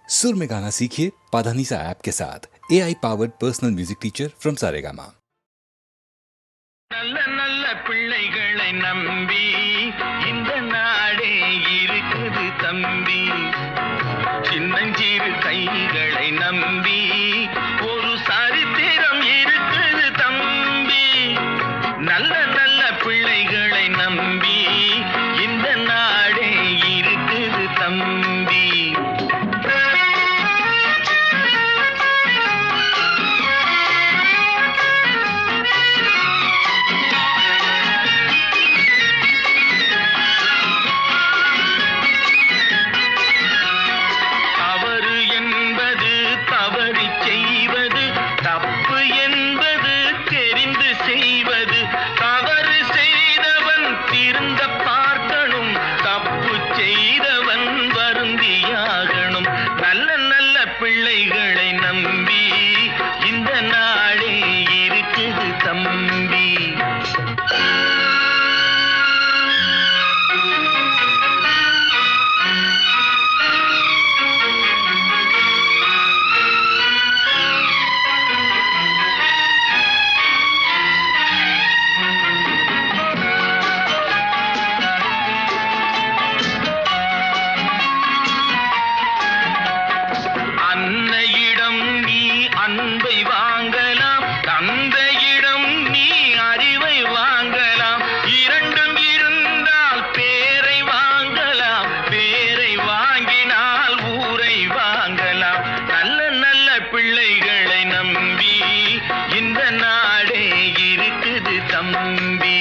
सुर में गाना सीखिए पाधानीसा ऐप के साथ। AI powered personal music teacher from Saregama. நல்ல நல்ல பிள்ளைகளை நம்பி இந்த நாடே இருக்குது தம்பி. சின்னஞ்சிறு கைகளை நம்பி ஒரு சரித்திரம் இருக்குது தம்பி. நல்ல நல்ல பிள்ளைகளை நம்பி இந்த நாடே இருக்குது தம்பி. பிள்ளைகளை நம்பி இந்த நாடே இருக்குது தம்பி. அன்னையிடம் நீ அன்பை வாங்கலாம், தந்தையிடம் நீ அறிவை வாங்கலாம். இரண்டும் இருந்தால் பேரை வாங்கலாம், பேரை வாங்கினால் ஊரை வாங்கலாம். நல்ல நல்ல பிள்ளைகளை நம்பி இந்த நாடே இருக்குது தம்பி.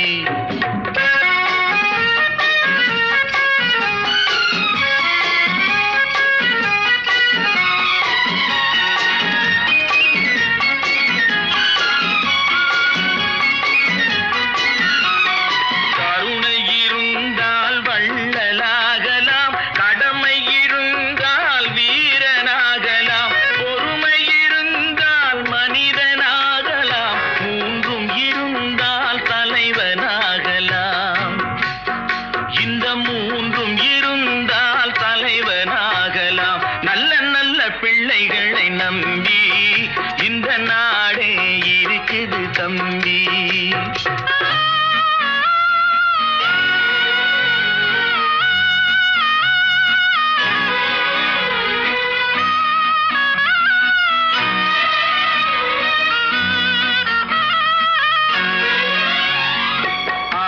பிள்ளைகளை நம்பி இந்த நாடே இருக்குது தம்பி.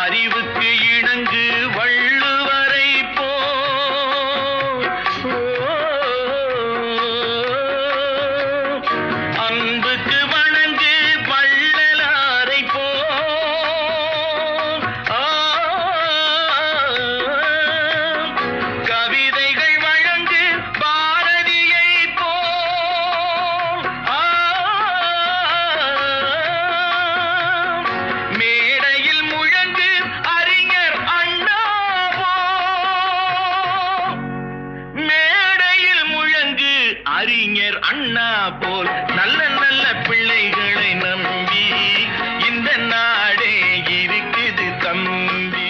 அறிவுக்கு இணங்கு வள்ளுவரை அன்புக்கு வணங்கு வள்ளலாரை கவிதைகள் வழங்கு பாரதியை மேடையில் முழங்கு அறிஞர் அண்ணா மேடையில் முழங்கு அறிஞர் அண்ணா போல். நல்ல நல்ல பிள்ளைகளை நம்பி இந்த நாடே இருக்குது தம்பி.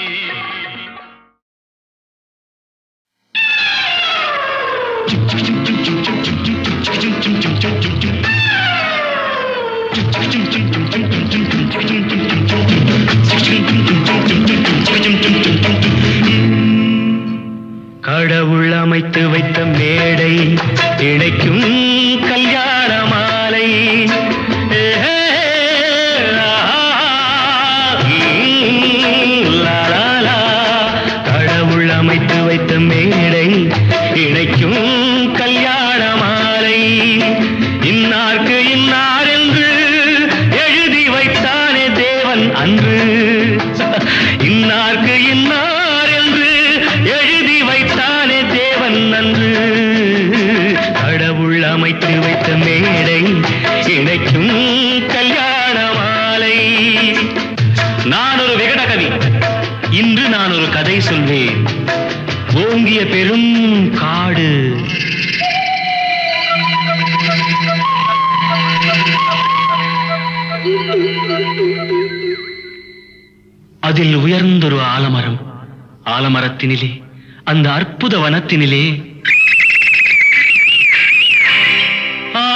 கடவுள் அமைத்து வைத்த மேடை இணைக்கும் கல்யாண மாலை. கடவுள் அமைத்து வைத்த மேடை இணைக்கும் கல்யாண மாலை. இன்னார்க்கு இன்னார் என்று எழுதி வைத்தானே தேவன் அன்று. இன்னார்க்கு இன்னார் என்று எழுதி வைத்தானே தேவன் அன்று. கடவுள் அமைத்து வைத்த மேடை இணைக்கும் கல்யாண மாலை. நான் ஒரு விகடகவி, இன்று நான் ஒரு கதை சொல்வேன். ஓங்கிய பெரும் காடு, அதில் உயர்ந்தொரு ஆலமரம். ஆலமரத்தினிலே, அந்த அற்புத வனத்தினிலே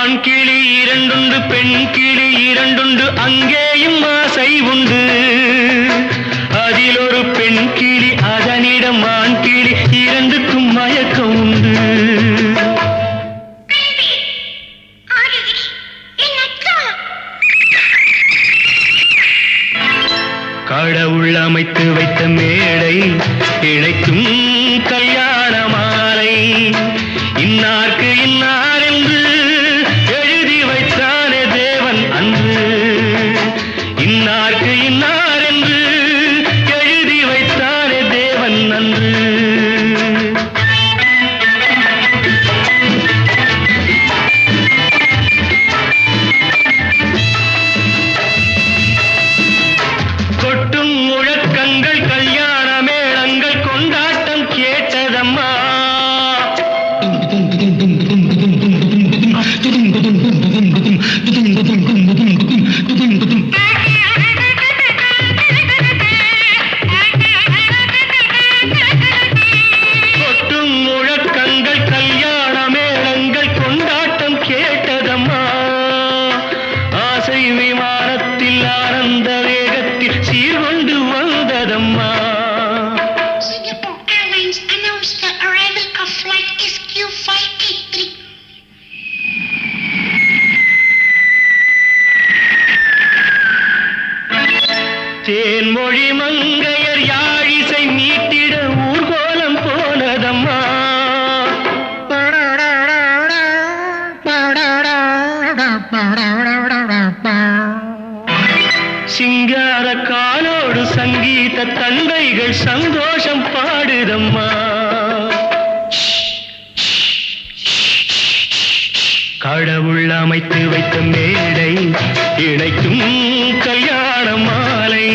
ஆண் கிளி இரண்டுண்டு பெண் கிளி இரண்டுண்டு அங்கேயும் ஆசை உண்டு அதில் ஒரு பெண் கிளி அதனிடம் ஆண் கிளி இரண்டுக்கும் மயக்கம் உண்டு கடவுள் அமைத்து வைத்த மேடை இணைக்கும் கல்யாண மாலை இன்னார்க்கு இன்னார் என்று எழுதி வைத்தானே தேவன் அன்று இன்னார்க்கு இன்னார் என்று எழுதி வைத்தானே தேவன் அன்று கொட்டும் முழக்கங்கள் கல்யாண மேளங்கள் கொண்டாட்டம் கேட்டதம்மா கொட்டும் முழக்கங்கள் கல்யாண மேளங்கள் கொண்டாட்டம் கேட்டதம்மா ஆசை விமானத்தில் ஆனந்த வேகத்தில் சீர்கொண்டு வந்ததம்மா Singapore Airlines announced the arrival of flight SQ583. Thenmozhi மங்கையர் யாழிசை மீட்டிட ஊர்கோலம் போனதம்மா சிங்கார காலோடு சங்கீத தந்தைகள் சந்தோஷம் பாடுதம்மா கடவுள் அமைத்து வைத்த மேடை இணைக்கும் கல்யாண மாலை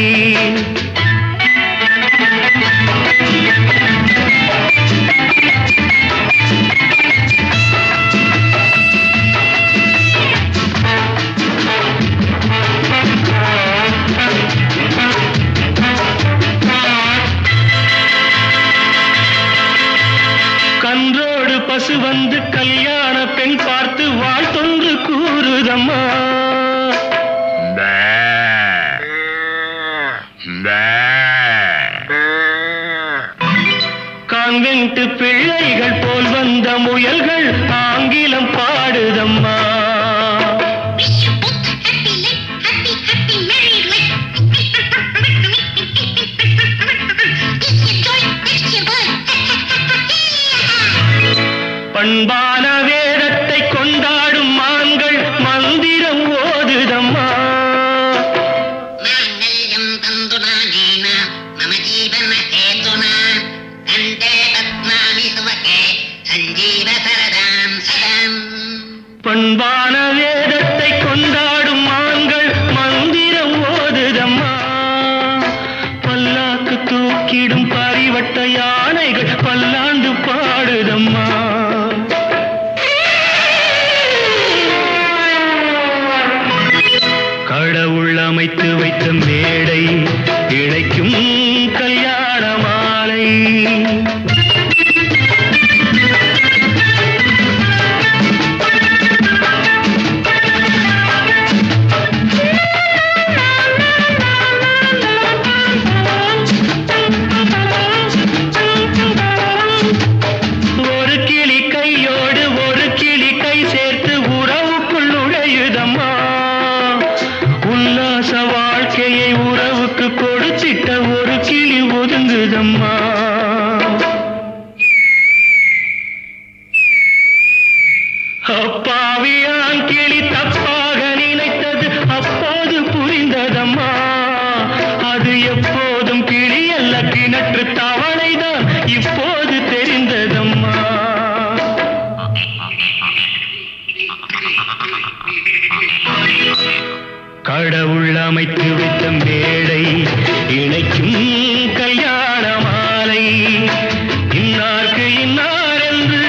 கன்றோடு பசு வந்து கல்யாண பெண் பார்த்து வாழ்த்தொன்று கூறுதம்மா கான்வென்ட் பிள்ளைகள் போல் வந்த முயல்கள் ஆங்கிலம் பாடுதம்மா Wish you both a happy life, happy, happy married life. This your joy, this your boy. பண்பான வேதத்தை கொண்டாடும் மான்கள் மந்திரம் ஓதுதம்மா மாங்கல்யம் தந்துநானேன மம ஜீவன ஹேதுனா கண்டே பத்மானி சுவகே சஞ்சீவ சரதாம் சதாம் பண்பான வேதத்தை கொண்டாடும் மான்கள் மந்திரம் ஓதுதம்மா பல்லாக்கு தூக்கிடும் பரிவட்ட யானைகள் பல்லாண்டு பாடுதம்மா கடவுள் அமைத்து வைத்த மேடை இணைக்கும் கல்யாண மாலை ஒரு கிளி கையோடு ஒரு கிளி கை சேர்த்து உறவுக்குள் நுழையுதம்மா உல்லாச வாழ்க்கையை உறவுக்கு கொடுத்திட்ட ஒரு கிளி ஒதுங்குதம்மா அப்பாவியான் கிளி தப்பாக நினைத்தது அப்போது புரிந்ததம்மா அது எப்போதும் கிளி அல்ல கிணற்று தவளைதான் இப்போது தெரிந்ததம்மா கடவுள் அமைத்து வைத்த மேடை இணைக்கும் கல்யாண மாலை இன்னார்க்கு இன்னார் என்று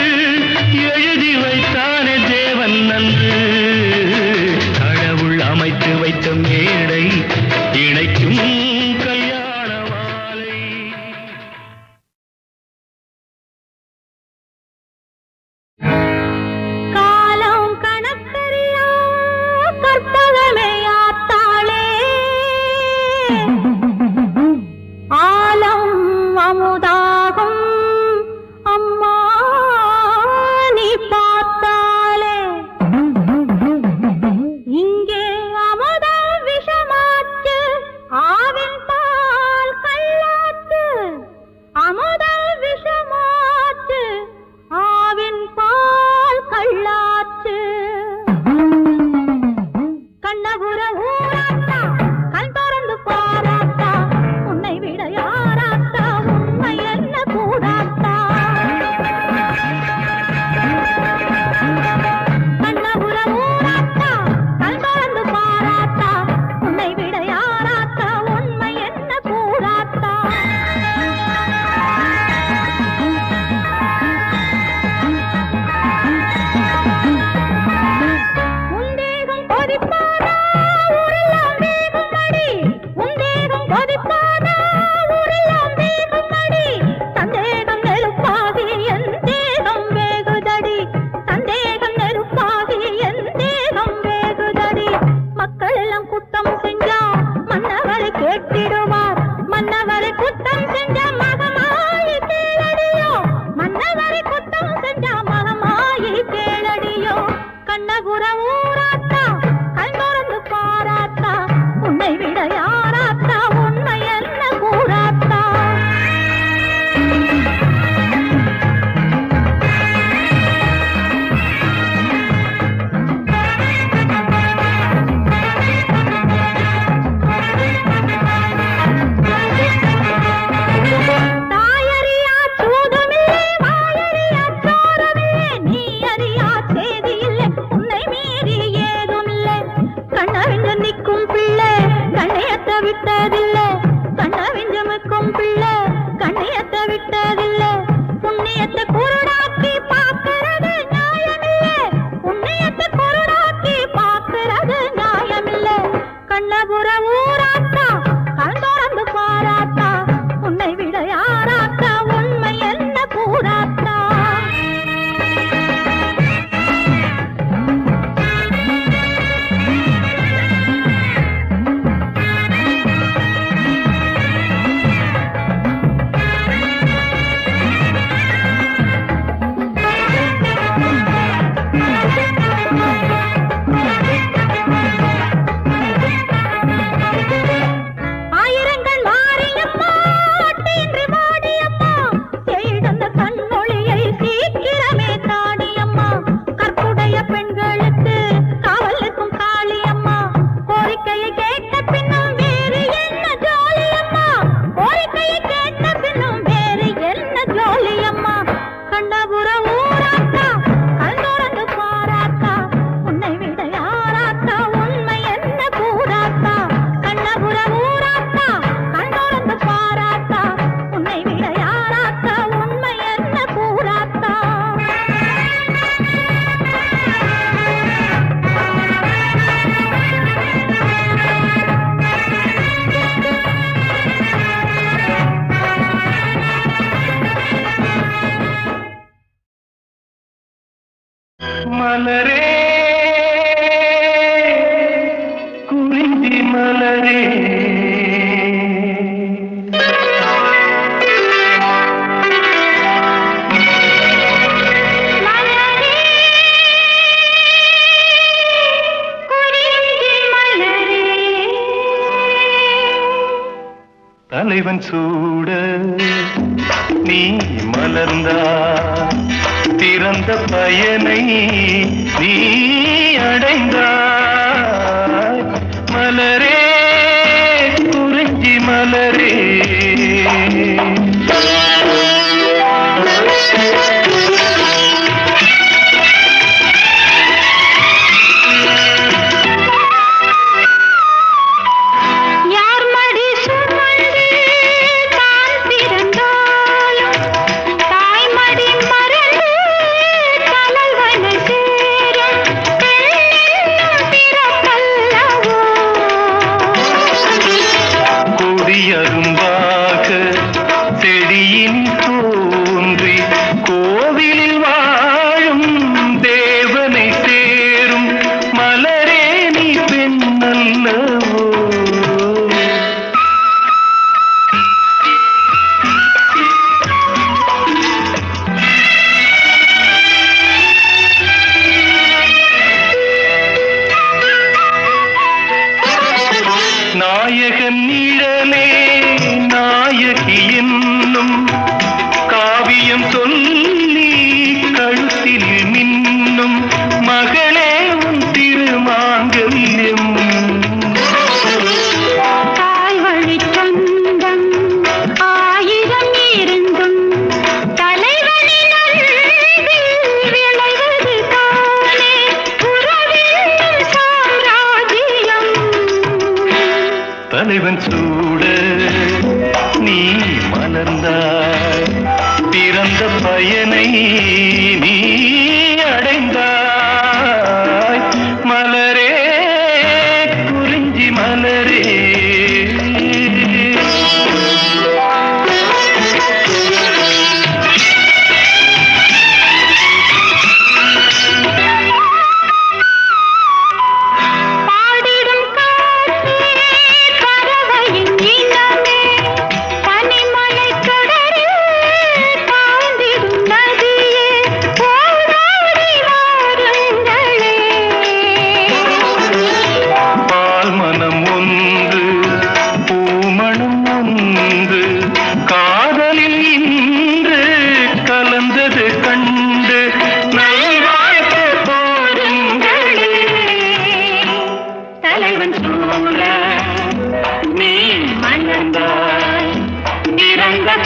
எழுதி வைத்தானே தேவன் நன்று கடவுள் அமைத்து வைத்த மேடை இணைக்கும் கல்யாண மாலை காலம் கணக்கறி மலரே குறிஞ்சி மலரே தலைவன் சூட நீ மலர்ந்தா திறந்த பயனை நீ அடைந்தாய் மலரே குறிஞ்சி மலரே நாயகன் நிழலே நாயகி என்னும் காவியம் சொல்லி கழுத்தில் மின்னும் மகளே உன் திருமாங்கல்யம் தாய் வழி சொந்தம் ஆயிரம் இருந்தும் தலைவனின் அன்பில் விளைவது தானே உறவின் சாம்ராஜ்யம் தலைவன் சூட நீ மலர்ந்தாய் பிறந்த பயனை நீ அடைந்தாய் மலரே குறிஞ்சி மலரே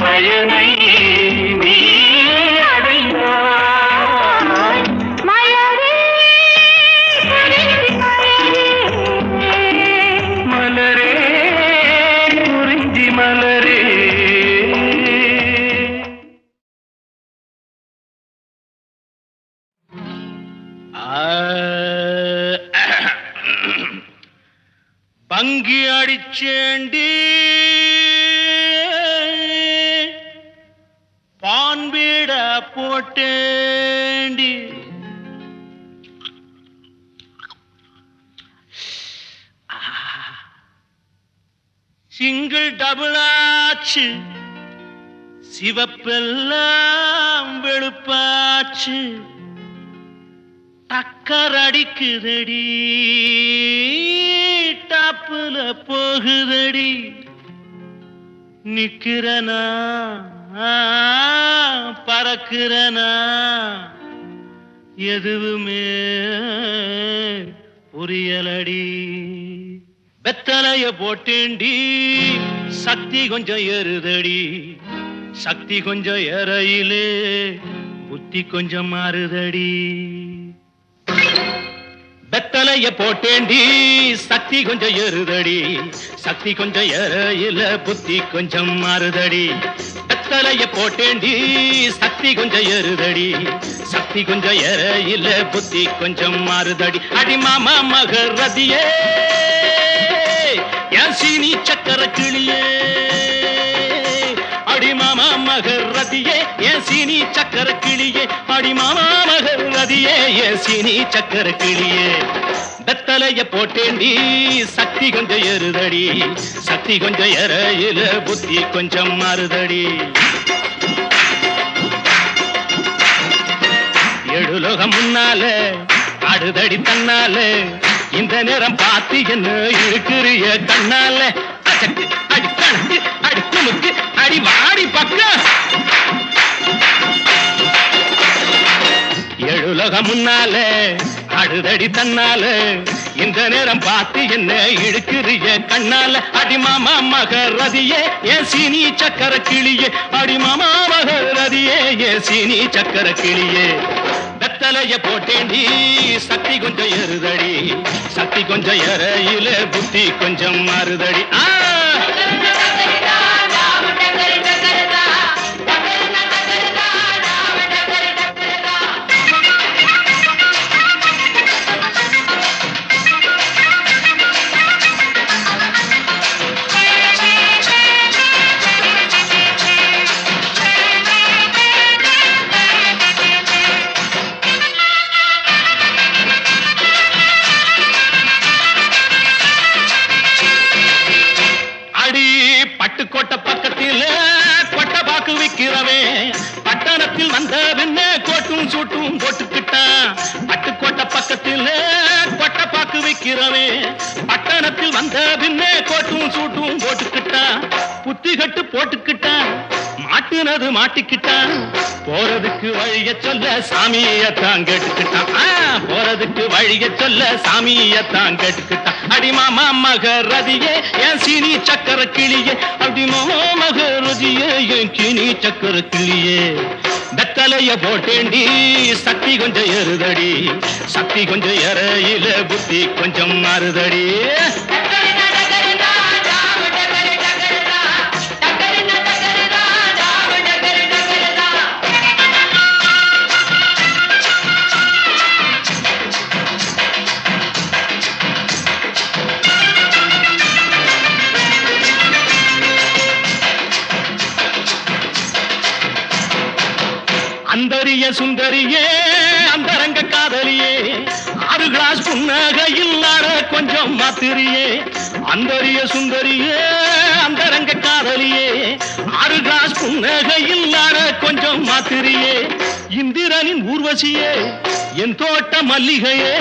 பயனை நீ அடைந்தாய் மலரே மலரே குறிஞ்சி மலரே பங்கி அடிச்சேண்டி பான்பீட போட்டேண்டி சிங்கிள் டபுள் ஆச்சு சிவப்பெல்லாம் வெளுப்பாச்சு டக்கர் அடிக்குதடி டாப்புல போகுதடி நிக்கிறனா பறக்கிறனா எதுவுமே புரியலடி வெத்தலைய போட்டேண்டி சக்தி கொஞ்சம் ஏறுதடி சக்தி கொஞ்சம் ஏறையிலே புத்தி கொஞ்சம் மாறுதடி வெத்தலைய போட்டேண்டி சக்தி கொஞ்சம் ஏறுதடி சக்தி கொஞ்சம் ஏறையில புத்தி கொஞ்சம் மாறுதடி வெத்தலைய போட்டேண்டி சக்தி கொஞ்சம் ஏறுதடி சக்தி கொஞ்சம் ஏறையில புத்தி கொஞ்சம் மாறுதடி அடி மாமா மகரதியே என் சீனி சக்கர கிளியே அடி மாமா மகர் ரதியே என் சீனி சக்கர கிளியே அடி மாமா மகர் ரதியே என் சீனி சக்கர கிளியே வெத்தலைய போட்டேண்டி சக்தி கொஞ்சம் ஏறுதடி சக்தி கொஞ்சம் ஏறையில புத்தி கொஞ்சம் மாறுதடி எழுலோகம் முன்னால ஆடுதடி தன்னால இந்த நேரம் பார்த்து என்ன இருக்கிறிய கண்ணால அச்சக்கு அடி கணக்கு அடி குமுக்கு அடி வாடி பக்கம் எழுலோகம் முன்னால ஆடுதடி தன்னால இந்த நேரம் பார்த்து என்ன இழுக்கிறிய கண்ணால அடி மாமா மகரதியே என் சீனி சக்கர கிளியே அடி மாமா மகரதியே என் சீனி சக்கர கிளியே வெத்தலைய போட்டேண்டி சக்தி கொஞ்சம் ஏறுதடி சக்தி கொஞ்சம் ஏறையில புத்தி கொஞ்சம் மாறுதடி பட்டுக்கோட்டை பக்கத்தில் கொட்டை பாக்கு விக்கிறவே பட்டணத்தில் வந்த பின்ன கோட்டும் சூட்டும் போட்டுக்கிட்டான் பட்டுக்கோட்டை பக்கத்தில் கொட்டை பாக்கு விக்கிறவே பட்டணத்தில் வந்த பின்ன கோட்டும் சூட்டும் போட்டுக்கிட்டான் புத்தி கட்டு போட்டுக்கிட்டான் மாட்டுனது மாட்டிக்கிட்டான் போறதுக்கு வழிய சொல்ல சாமியத்தான் கேட்டுக்கிட்டான் போறதுக்கு வழிய சொல்ல சாமியத்தான் கேட்டுக்கிட்டான் அடி மாமா மகரதியே என் சீனி சக்கர கிளியே அடி மாமா மகரதியே என் சீனி சக்கர கிளியே வெத்தலைய போட்டேண்டி சக்தி கொஞ்சம் ஏறுதடி சக்தி கொஞ்சம் ஏறையில புத்தி கொஞ்சம் மாறுதடி அந்தரிய சுந்தரியே அந்தரங்க காதலியே 6 கிளாஸ் புன்னகையில் ஆட கொஞ்சம் மாத்திரியே அந்தரிய சுந்தரியே அந்தரங்க காதலியே 6 கிளாஸ் புன்னகையில் ஆட கொஞ்சம் மாத்திரியே இந்திரனின் ஊர்வசியே என் தோட்ட மல்லிகையே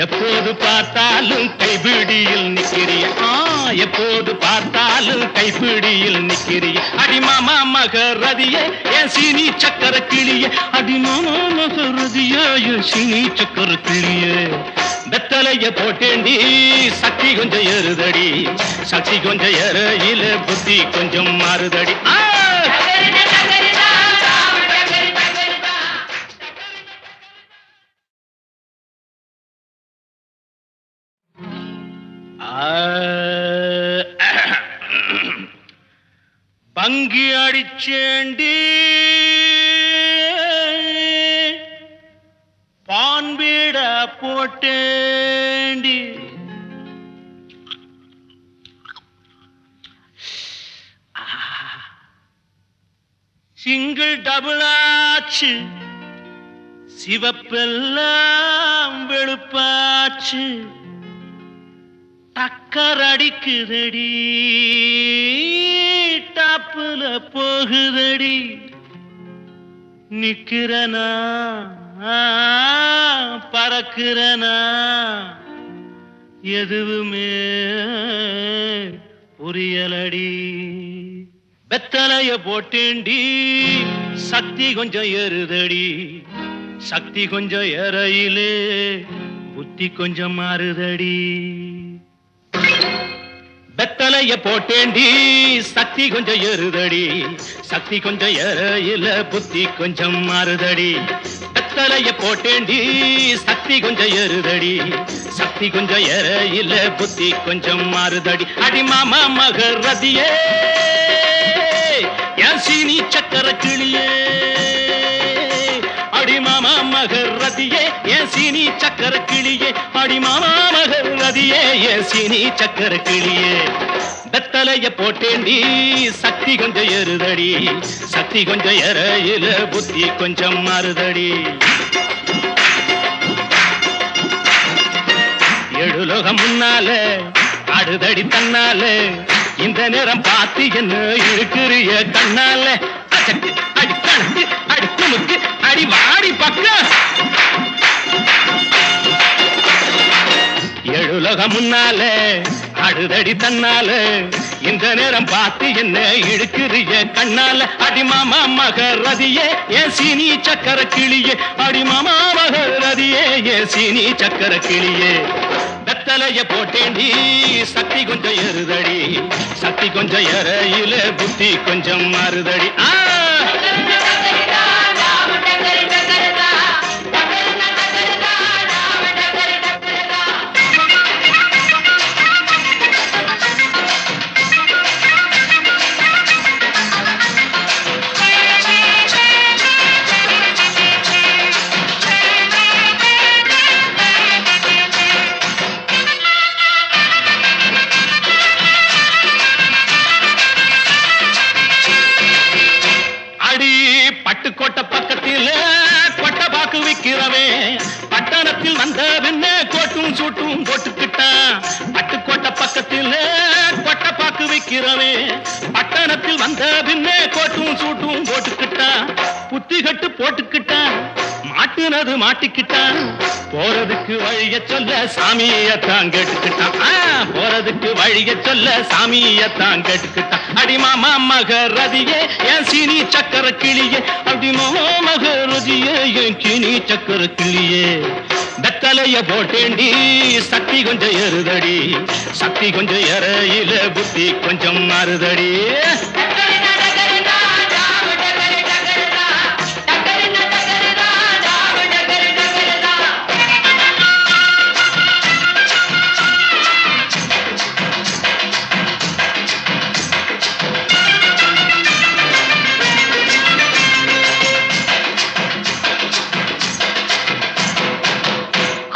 எப்போது பார்த்தாலும் கைபிடியில் நிக்கிறிய எப்போது பார்த்தாலும் கைபிடியில் நிக்கிறிய அடி மாமா மகரதியே என் சீனி சக்கர கிளியே அடி மாமா மகரதியே என் சீனி சக்கர கிளியே வெத்தலைய போட்டேண்டி சக்தி கொஞ்சம் ஏறுதடி சக்தி கொஞ்சம் ஏறையில புத்தி கொஞ்சம் மாறுதடி பங்கி அடிச்சேண்டி பான்பீட போட்டேண்டி சிங்கிள் டபுள் ஆச்சு சிவப்பெல்லாம் வெளுப்பாச்சு டக்கர் அடிக்குதடி டாப்புல போகுதடி நிக்கிறனா பறக்கிறனா எதுவுமே புரியலடி வெத்தலைய போட்டேண்டி சக்தி கொஞ்சம் ஏறுதடி சக்தி கொஞ்சம் ஏறையிலே புத்தி கொஞ்சம் மாறுதடி வெத்தலைய போட்டேண்டி சக்தி கொஞ்சம் ஏறுதடி சக்தி கொஞ்சம் ஏறையில புத்தி கொஞ்சம் மாறுதடி வெத்தலைய போட்டேண்டி சக்தி கொஞ்சம் ஏறுதடி சக்தி கொஞ்சம் ஏறையில புத்தி கொஞ்சம் மாறுதடி அடி மாமா மகரதியே என் சீனி சக்கர கிளியே அடி மாமா மகரதியே என் சீனி சக்கர கிளியே அடி மாமா மகரதியே என் சீனி சக்கர கிளியே வெத்த வெத்தலைய போட்டேண்டி சக்தி கொஞ்சம் ஏறுதடி சக்தி கொஞ்சம் ஏறையில புத்தி கொஞ்சம் மாறுதடி எழுலோகம் முன்னால அடுதடி தன்னால இந்த நேரம் பார்த்து என்ன இருக்கிறிய கண்ணால அச்சக்கு அடி கணக்கு அடி துமுக்கு அடி வாடி பக்கம் எழுலோகம் முன்னால அடுதடி தன்னால இந்த நேரம் பார்த்து என்ன இழுக்கிறிய கண்ணால அடிமாமா மகரதியே ஏ சீனி சக்கர கிளியே அடிமாமா மகரதியே ஏ சீனி சக்கர கிளியே வெத்தலைய போட்டேண்டி சக்தி கொஞ்சம் ஏறுதடி சக்தி கொஞ்சம் ஏறையில புத்தி கொஞ்சம் மாறுதடி பட்டுக்கோட்டை பக்கத்தில் கொட்டை பாக்கு விக்கிறவே பட்டணத்தில் வந்த பின்ன கோட்டும் சூட்டும் போட்டுக்கிட்டான் பட்டுக்கோட்டை பக்கத்தில் கொட்டை பாக்கு விக்கிறவே பட்டணத்தில் வந்த பின்ன கோட்டும் சூட்டும் போட்டுக்கிட்டான் புத்தி கட்டு போட்டுக்கிட்டான் மாட்டுனது மாட்டிக்கிட்டான் போறதுக்கு வழிய சொல்ல சாமியத்தான் கேட்டுக்கிட்டான் போறதுக்கு வழிய சொல்ல சாமியத்தான் கேட்டுக்கிட்டான் அடிமாமா மகரதியே என் சீனி சக்கர கிளியே அடிமாமா மகரதியே என் சீனி சக்கர கிளியே வெத்தலைய போட்டேண்டி சக்தி கொஞ்சம் ஏறுதடி சக்தி கொஞ்சம் ஏறையில புத்தி கொஞ்சம் மாறுதடி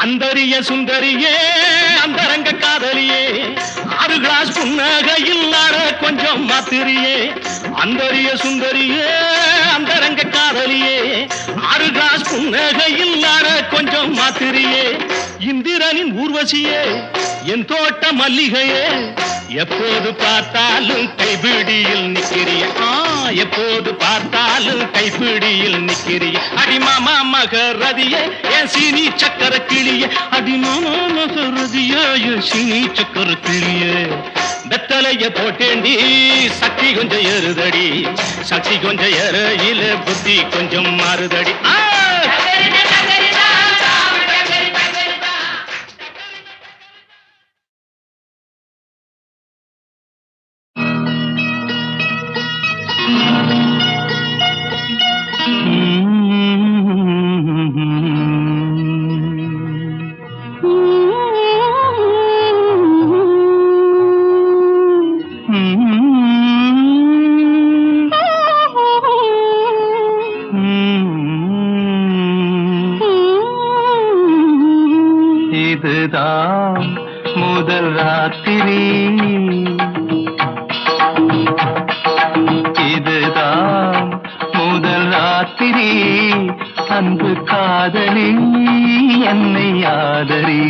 அந்தரிய சுந்தரியே அந்தரங்க காதலியே 6 கிளாஸ் புன்னகையில் கொஞ்சம் மாத்திரியே அந்தரிய சுந்தரியே அந்தரங்க காதலியே 6 கிளாஸ் புன்னகையில் கொஞ்சம் மாத்திரியே இந்திரனின் ஊர்வசியே என் தோட்ட மல்லிகையே எப்போது பார்த்தாலும் கைபிடியில் நிக்கிறிய எப்போது பார்த்தாலும் கைப்பிடியில் நிக்கிறிய அடிமாமா மகரதியே என் சீனி சக்கர கிளியே அடிமாமா மகரதியே என் சீனி சக்கர கிளியே வெத்தலைய போட்டேண்டி சக்தி கொஞ்சம் ஏறுதடி சக்தி கொஞ்சம் ஏறையில புத்தி கொஞ்சம் மாறுதடி இதுதான் முதல் ராத்திரி இதுதான் முதல் ராத்திரி அன்பு காதலி என்னை ஆதரி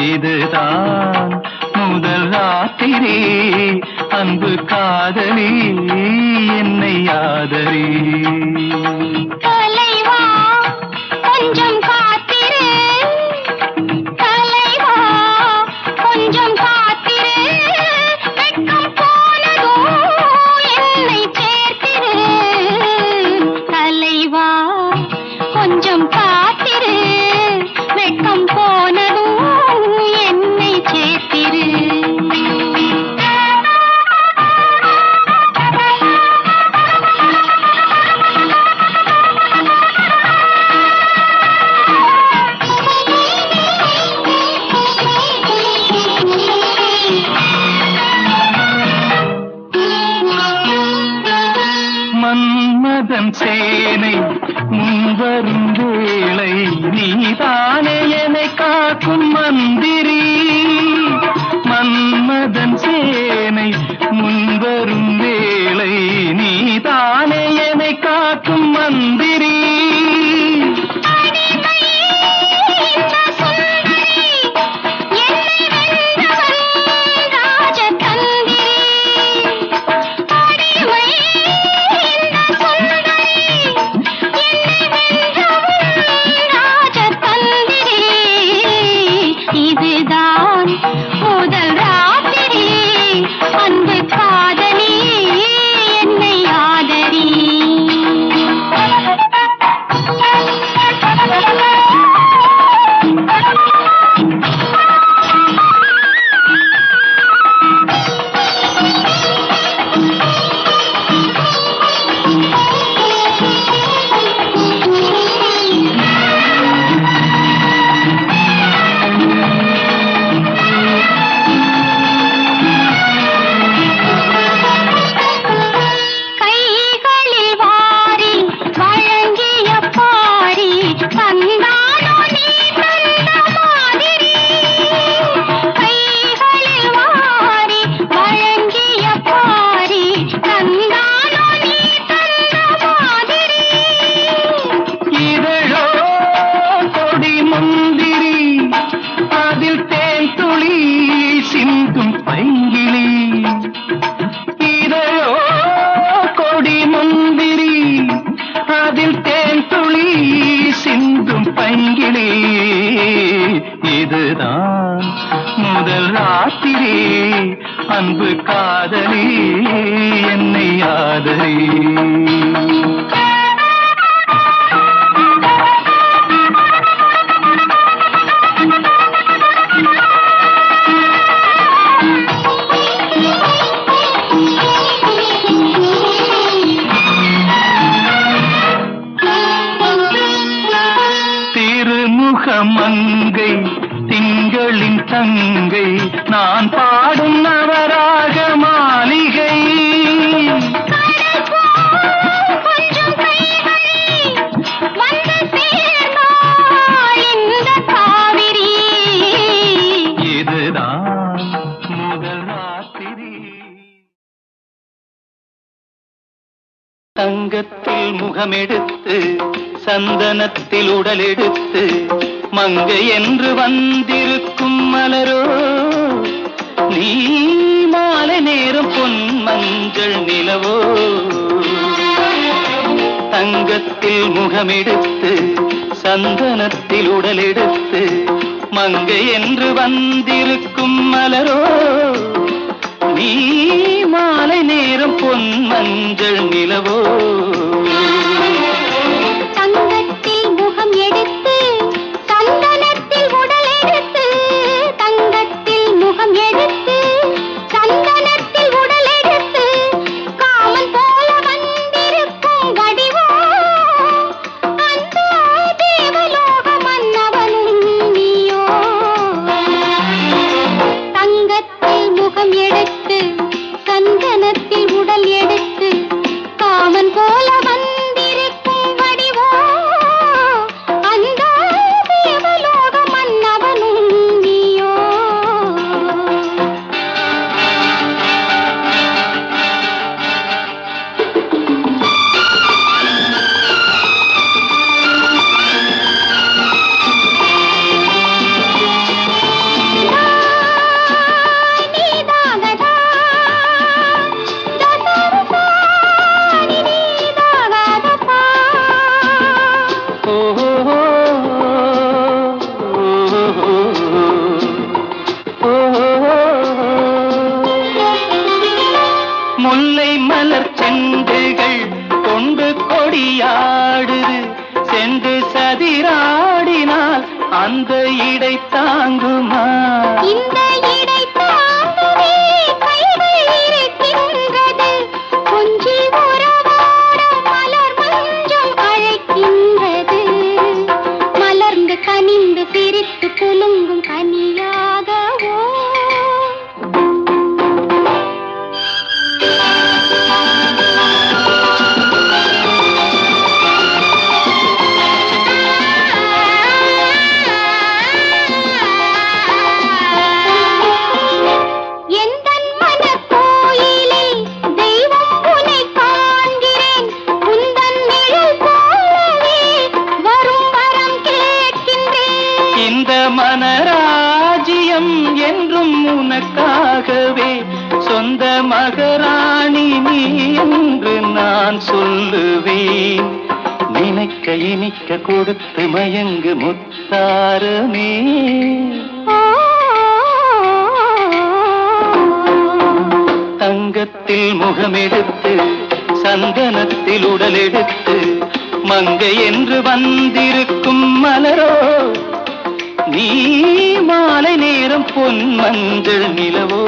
இதுதான் முதல் ராத்திரி அன்பு காதலி என்னை ஆதரி தலைவா கொஞ்சம் காத்திரு தலைவா கொஞ்சம் காத்திரு வெட்கம் போனதும் என்னை சேர்த்திரு தலைவா கொஞ்சம் காத்திரு வெட்கம் போனதும் என்னை சேர்த்திரு மன்மதன் சேனை முன்வரும் வேளை நீதானே என்னை காக்கும் மந்திரி மன்மதன் சேனை மந்திரி இதுதான் முதல் ராத்திரி அன்பு காதலி என்னை ஆதரி மங்கை திங்களின் தங்கை நான் பாடும் நவராக மாளிகை இதுதான் முதல் ராத்திரி தங்கத்தில் முகமெடுத்து சந்தனத்தில் உடலெடுத்து மங்கை என்று வந்திருக்கும் மலரோ நீ மாலை நேரம் பொன் மஞ்சள் நிலவோ தங்கத்தில் முகமெடுத்து சந்தனத்தில் உடலெடுத்து மங்கை என்று வந்திருக்கும் மலரோ நீ மாலை நேரம் பொன் மஞ்சள் நிலவோ தங்கத்தில் முகம் எடுத்து சந்தனத்தில் உடல் எடுத்து தங்கத்தில் முகம் எடுத்து சந்தனத்தில் உடல் எடுத்து காமன் போல வந்திருக்கும் வடிவோ அந்த தேவலோக மன்னவனும் நீயோ தங்கத்தில் முகம் எடுத்து சந்தனத்தில் உடல் எடுத்து காமன் போல வந்திருக்கும் வடிவோ அந்த தேவலோக மன்னவனும் நீயோ முல்லை மலர் செண்டுகள் கொண்டு கொடியாடுது சென்று சதிராடினால் அந்த இடை தாங்குமா இந்த இடை தாங்கவே கைகள் இருக்கின்றது கொஞ்சி உறவாட மலர் மஞ்சம் அழைக்கின்றது மலர்ந்து கனிந்து சிரித்து குலுங்கும் கனியாகவோ எந்தன் மனக்கோயிலில் தெய்வம் உனை காண்கிறேன் உந்தன் நிழல் இந்த மனராஜ்யம் என்றும் உனக்காகவே சொந்த மகராணி நீ என்று நான் சொல்லுவேன். நினைக்க இனிக்க கொடுத்து மயங்கு முத்தாரமே. தங்கத்தில் முகமெடுத்து சந்தனத்தில் உடலெடுத்து மங்கை என்று வந்திருக்கும் மலரோ நீ மாலை நேரம் பொன் மஞ்சள் நிலவோ.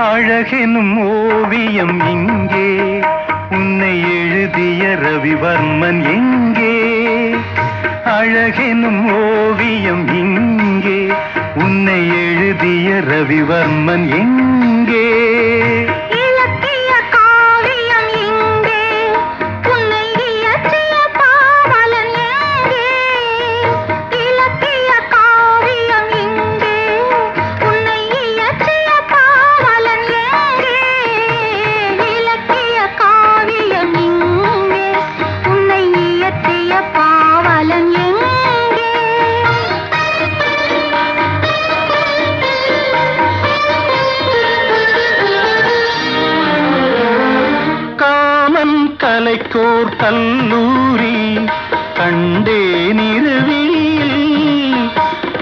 அழகெனும் ஓவியம் இங்கே, உன்னை எழுதிய ரவிவர்மன் எங்கே? அழகெனும் ஓவியம் இங்கே, உன்னை எழுதிய ரவிவர்மன் எங்கே? கலைக்கோர் கல்லூரி கண்டேன் இருவிழியில்,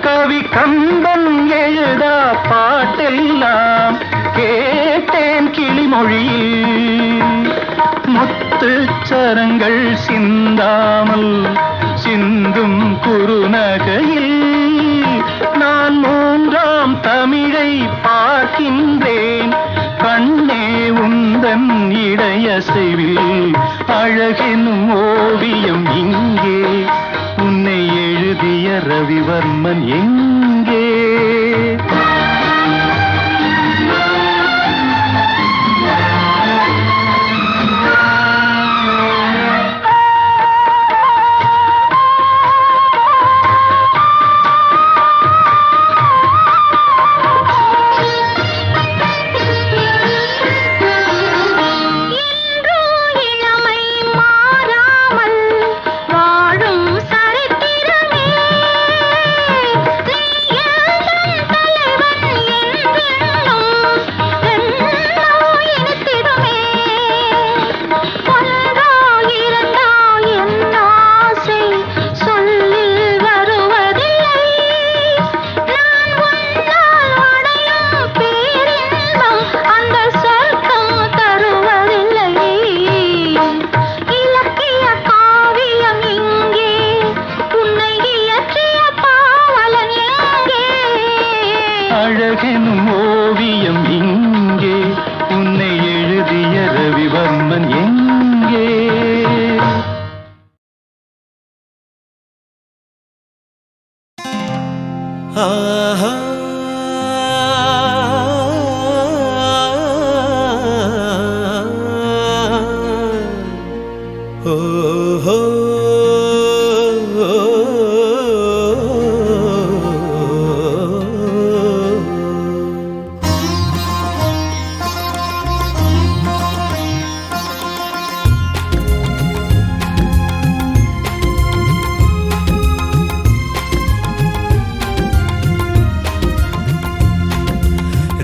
கவி கம்பன் எழுதா பாட்டெல்லாம் கேட்டேன் கிளிமொழியில். முத்துச்சரங்கள் சிந்தாமல் சிந்தும் குறுநகையில் நான் மூன்றாம் தமிழை பார்க்கின்றேன். கண்ணே உந்தன் இடையசைவில் அழகெனும் ஓவியம் இங்கே, உன்னை எழுதிய ரவிவர்மன் எங்கே? அழகெனும் ஓவியம் இங்கே, உன்னை எழுதிய ரவிவர்மன் எங்கே? ஆஹா ஓஹோ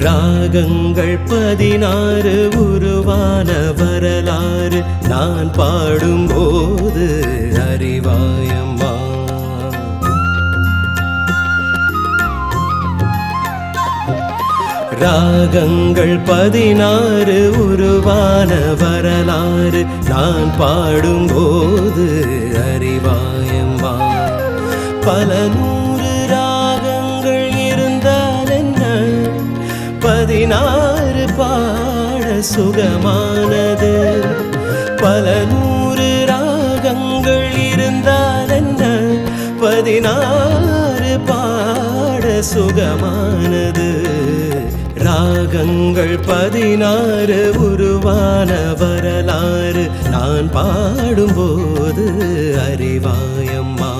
ராகங்கள் 16 உருவான வரலாறு நான் பாடும்போது அறிவாயம்மா. ராகங்கள் 16 உருவான வரலாறு நான் பாடும்போது அறிவாயம்மா. பல நூறு ராகங்கள் இருந்தால் என்ன, 16 பாட சுகமானது. பல நூறு ராகங்கள் இருந்தால் என்ன, 16 பாட சுகமானது. ராகங்கள் 16 உருவான வரலாறு நான் பாடும்போது அறிவாயம்மா.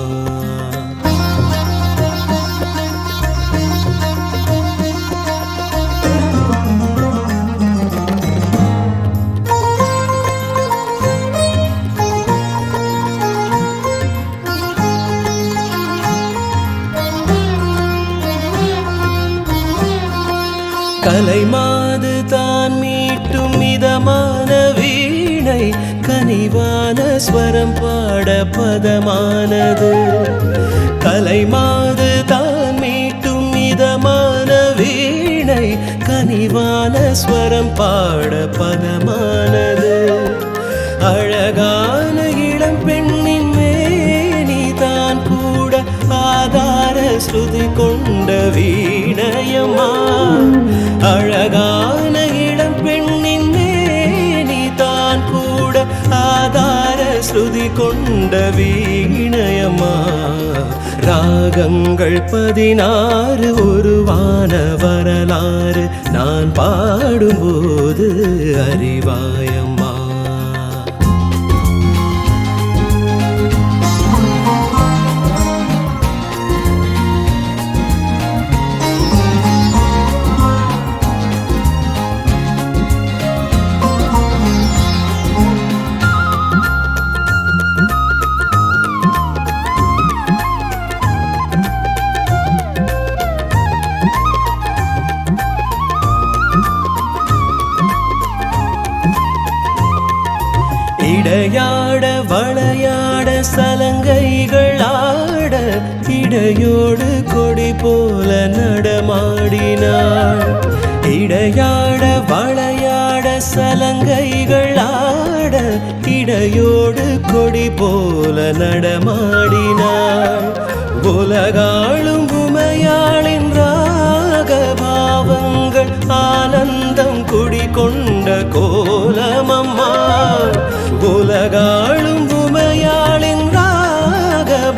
கலைமாது தான் மீட்டும் மிதமான வீணை கனிவான ஸ்வரம் பாட பதமானது. கலைமாது தான் மீட்டும் மிதமான வீணை கனிவான ஸ்வரம் பாட பதமானது. அழகான இளம் பெண்ணின் மேனி தான் கூட ஆதார ஸ்ருதி கொண்ட வீணையம்மா. அழகான இளம் பெண்ணின் மேனி தான் கூட ஆதார ஸ்ருதி கொண்ட வீணையம்மா. ராகங்கள் 16 உருவான வரலாறு நான் பாடும்போது அறிவாயம்மா. இடையாட வளையாட சலங்கைகள் ஆட இடையோடு கொடி போல நடமாடினாள். இடையாட வளையாட சலங்கைகள் ஆட இடையோடு கொடி போல நடமாடினாள். உலகாளும் உமையாளின் ராகபாவங்கள் ஆனந்தம் குடிகொண்ட கோலமம்மா. உலகாளும் உமையாளின் ராகபாவங்கள்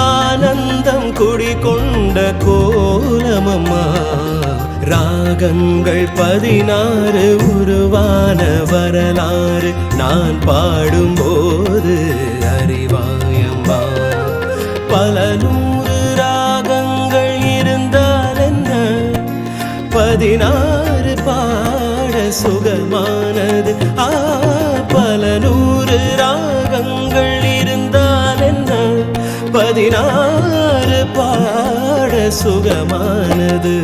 ஆனந்தம் குடிகொண்ட கோலமம்மா. ராகங்கள் 16 உருவான வரலாறு நான் பாடும்போது அறிவாயம்மா. பல 100 ராகங்கள் இருந்தால் என்ன, 16 பாட சுகமானது. பல 100 ராகங்கள் இருந்தால் என்ன, 16 பாட சுகமானது.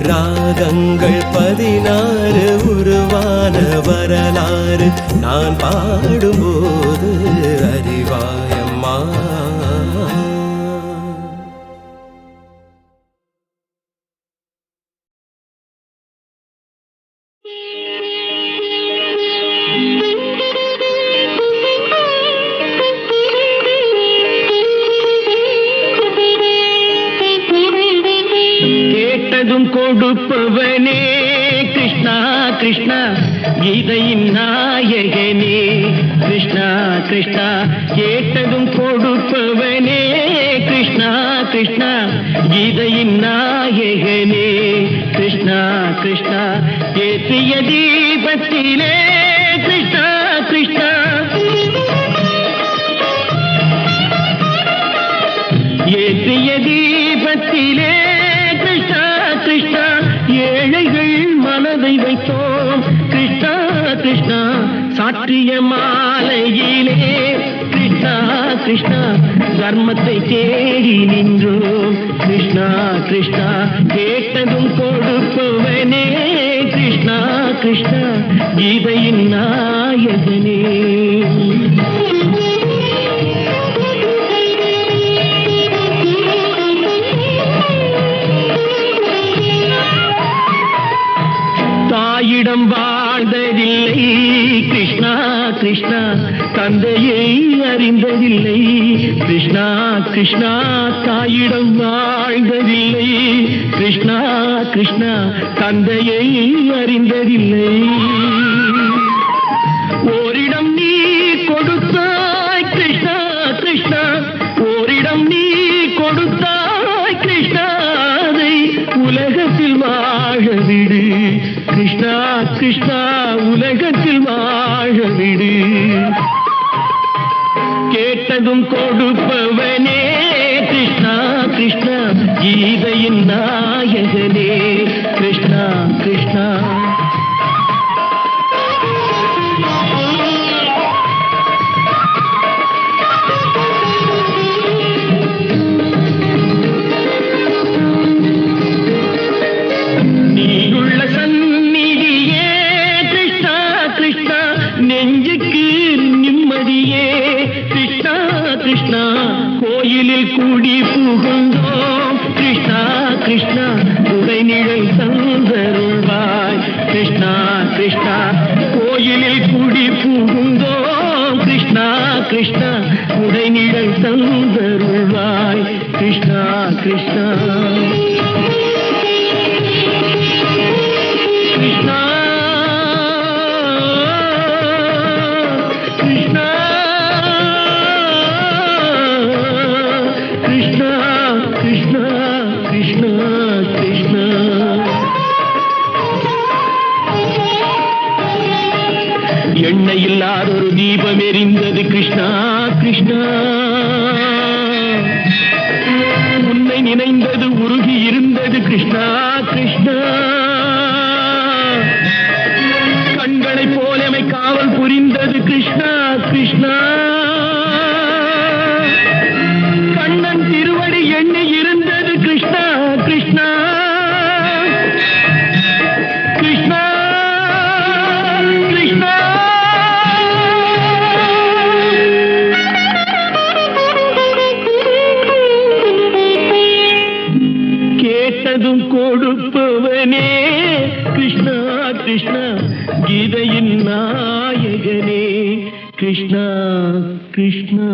ராகங்கள் 16 உருவான வரலாறு நான் பாடும்போது அறிவாயம்மா. கேட்டதும் கொடுப்பவனே கிருஷ்ணா கிருஷ்ணா, கீதையின் நாயகனே கிருஷ்ணா கிருஷ்ணா. கேட்டதும் கொடுப்பவனே கிருஷ்ணா கிருஷ்ணா, கீதையின் நாயகனே கிருஷ்ணா கிருஷ்ணா. ஏற்றிய தீபத்திலே கிருஷ்ணா கிருஷ்ணா, ஏற்றிய தீபத்திலே கிருஷ்ணா கிருஷ்ணா. ஏழைகள் மனதை வைத்தோம் கிருஷ்ணா கிருஷ்ணா. சாற்றிய மாலையிலே கிருஷ்ணா கிருஷ்ணா, தர்மத்தை தேடி நின்றோம் கிருஷ்ணா கிருஷ்ணா. கேட்டதும் கொடுப்பவனே கிருஷ்ணா கிருஷ்ணா, கீதையின் நாயகனே. தாயிடம் வாழ்ந்ததில்லை கிருஷ்ணா கிருஷ்ணா, தந்தையை அறிந்ததில்லை கிருஷ்ணா கிருஷ்ணா. தாயிடம் வாழ்ந்ததில்லை கிருஷ்ணா கிருஷ்ணா, தந்தையை அறிந்ததில்லை. ஓரிடம் நீ கொடுத்தாய் கிருஷ்ணா கிருஷ்ணா, ஓரிடம் நீ கொடுத்தாய் கிருஷ்ணா. அதை உலகத்தில் வாழ விடு கிருஷ்ணா கிருஷ்ணா உலகத்தில் வாழ விடு கேட்டதும் கொடுப்பவனே கிருஷ்ணா கிருஷ்ணா கீதையின் நாயகனே கிருஷ்ணா கிருஷ்ணா நீயுள்ள சந்நிதியே கிருஷ்ணா கிருஷ்ணா நெஞ்சுக்கு நிம்மதியே கிருஷ்ணா கிருஷ்ணா கோயிலில் கூடி புகுந்தோம் கிருஷ்ணா கிருஷ்ணா உடைநிழல் தந்தருள்வாய் கிருஷ்ணா கிருஷ்ணா கோயிலில் கூடி புகுந்தோம் கிருஷ்ணா கிருஷ்ணா உடைநிழல் தந்தருள்வாய் கிருஷ்ணா கிருஷ்ணா கிருஷ்ணா கிருஷ்ணா கிருஷ்ணா கிருஷ்ணா கிருஷ்ணா கிருஷ்ணா எண்ணெய் இல்லாதொரு தீபம் எரிந்தது கிருஷ்ணா கிருஷ்ணா உன்னை நினைந்தது உருகி இருந்தது கிருஷ்ணா கிருஷ்ணா கண்களை போலமை காவல் புரிந்தது கிருஷ்ணா கிருஷ்ணா கண்ணன் திருவடி எண்ணி இருந்தது கிருஷ்ணா கிருஷ்ணா கிருஷ்ணா கிருஷ்ணா கேட்டதும் கொடுப்பவனே கிருஷ்ணா கிருஷ்ணா கீதையின் நாயகனே கிருஷ்ணா கிருஷ்ணா